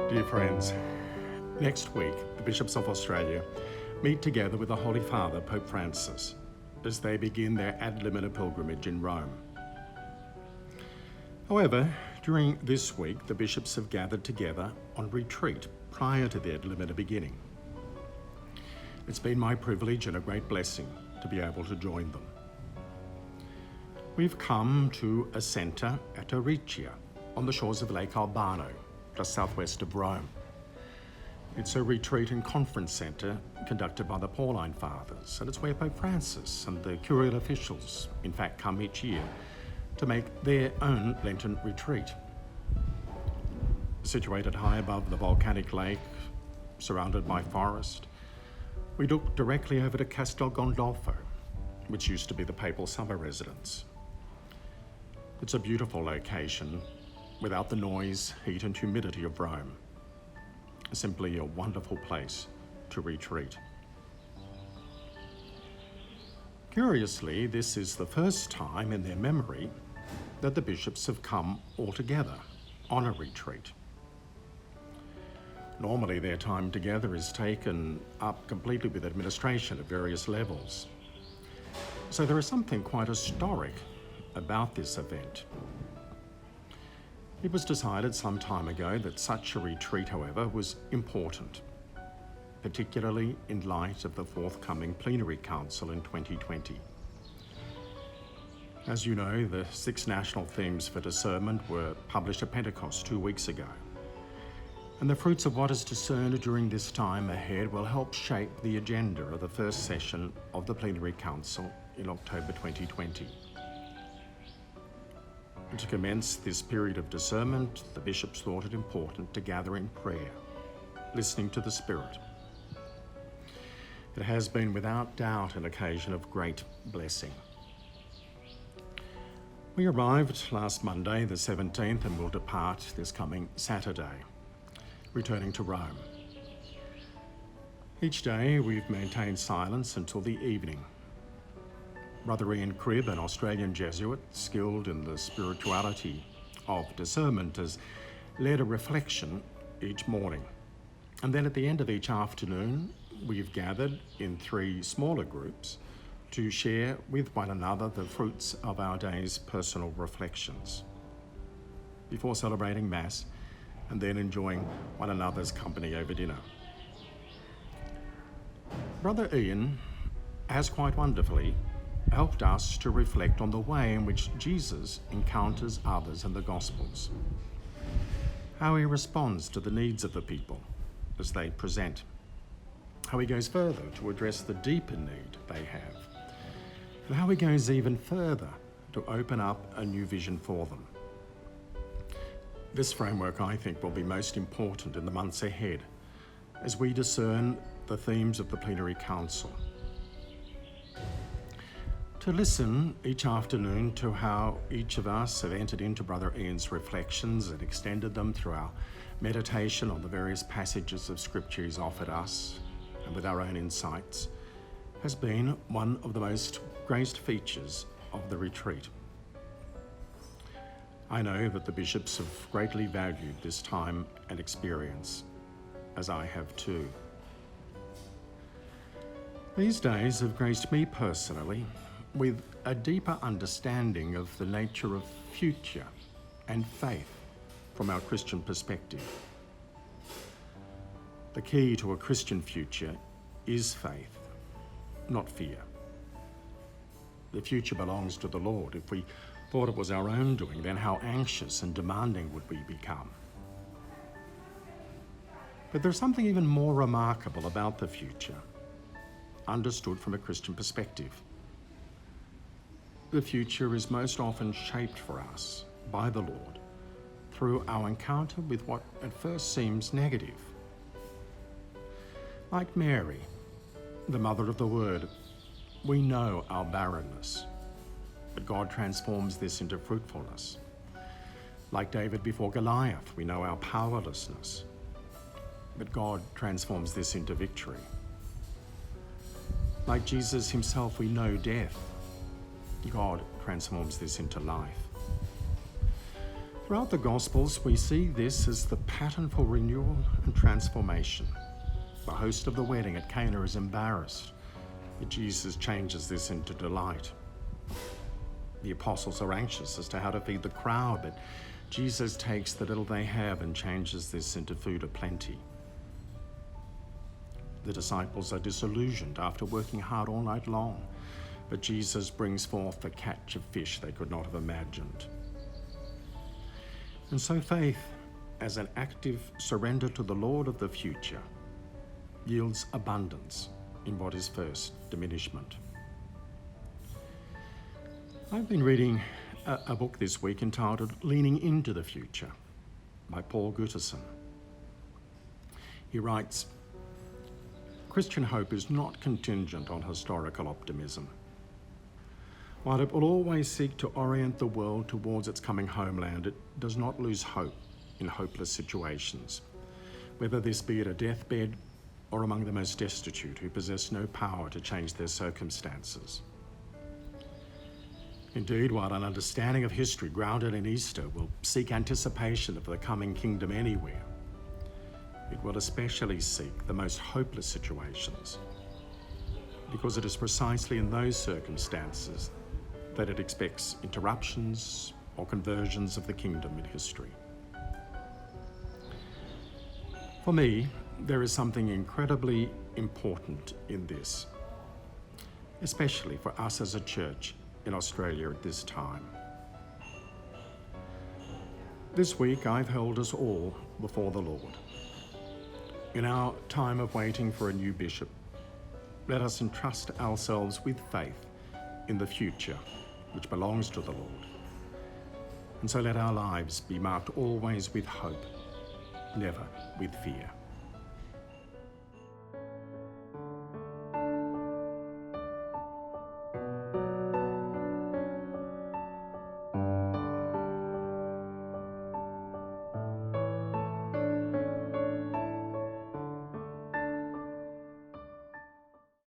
Dear friends, next week the Bishops of Australia meet together with the Holy Father, Pope Francis, as they begin their ad limina pilgrimage in Rome. However, during this week the bishops have gathered together on retreat prior to the ad limina beginning. It's been my privilege and a great blessing to be able to join them. We've come to a centre at Aricia on the shores of Lake Albano, just southwest of Rome. It's a retreat and conference centre conducted by the Pauline Fathers, and it's where Pope Francis and the curial officials in fact come each year to make their own Lenten retreat. Situated high above the volcanic lake, surrounded by forest, we look directly over to Castel Gandolfo, which used to be the papal summer residence. It's a beautiful location without the noise, heat and humidity of Rome. Simply a wonderful place to retreat. Curiously, this is the first time in their memory that the bishops have come all together on a retreat. Normally their time together is taken up completely with administration at various levels. So there is something quite historic about this event. It was decided some time ago that such a retreat, however, was important, particularly in light of the forthcoming plenary council in 2020. As you know, the 6 national themes for discernment were published at Pentecost 2 weeks ago. And the fruits of what is discerned during this time ahead will help shape the agenda of the first session of the plenary council in October 2020. To commence this period of discernment, the bishops thought it important to gather in prayer, listening to the Spirit. It has been without doubt an occasion of great blessing. We arrived last Monday, the 17th, and will depart this coming Saturday, returning to Rome. Each day we've maintained silence until the evening. Brother Ian Cribb, an Australian Jesuit skilled in the spirituality of discernment, has led a reflection each morning. And then at the end of each afternoon, we've gathered in 3 smaller groups to share with one another the fruits of our day's personal reflections, before celebrating Mass and then enjoying one another's company over dinner. Brother Ian has quite wonderfully helped us to reflect on the way in which Jesus encounters others in the Gospels, how he responds to the needs of the people as they present, how he goes further to address the deeper need they have, and how he goes even further to open up a new vision for them. This framework, I think, will be most important in the months ahead as we discern the themes of the Plenary Council. To listen each afternoon to how each of us have entered into Brother Ian's reflections and extended them through our meditation on the various passages of Scripture he's offered us and with our own insights has been one of the most graced features of the retreat. I know that the bishops have greatly valued this time and experience, as I have too. These days have graced me personally with a deeper understanding of the nature of future and faith from our Christian perspective. The key to a Christian future is faith, not fear. The future belongs to the Lord. If we thought it was our own doing, then how anxious and demanding would we become? But there's something even more remarkable about the future, understood from a Christian perspective. The future is most often shaped for us by the Lord through our encounter with what at first seems negative. Like Mary, the mother of the Word, we know our barrenness, but God transforms this into fruitfulness. Like David before Goliath, we know our powerlessness, but God transforms this into victory. Like Jesus himself, we know death. God transforms this into life. Throughout the Gospels, we see this as the pattern for renewal and transformation. The host of the wedding at Cana is embarrassed, but Jesus changes this into delight. The apostles are anxious as to how to feed the crowd, but Jesus takes the little they have and changes this into food aplenty. The disciples are disillusioned after working hard all night long, but Jesus brings forth a catch of fish they could not have imagined. And so faith, as an active surrender to the Lord of the future, yields abundance in what is first diminishment. I've been reading a book this week entitled Leaning into the Future by Paul Gutterson. He writes, Christian hope is not contingent on historical optimism. While it will always seek to orient the world towards its coming homeland, it does not lose hope in hopeless situations, whether this be at a deathbed or among the most destitute who possess no power to change their circumstances. Indeed, while an understanding of history grounded in Easter will seek anticipation of the coming kingdom anywhere, it will especially seek the most hopeless situations, because it is precisely in those circumstances that it expects interruptions or conversions of the kingdom in history. For me, there is something incredibly important in this, especially for us as a church in Australia at this time. This week, I've held us all before the Lord. In our time of waiting for a new bishop, let us entrust ourselves with faith in the future which belongs to the Lord. And so let our lives be marked always with hope, never with fear.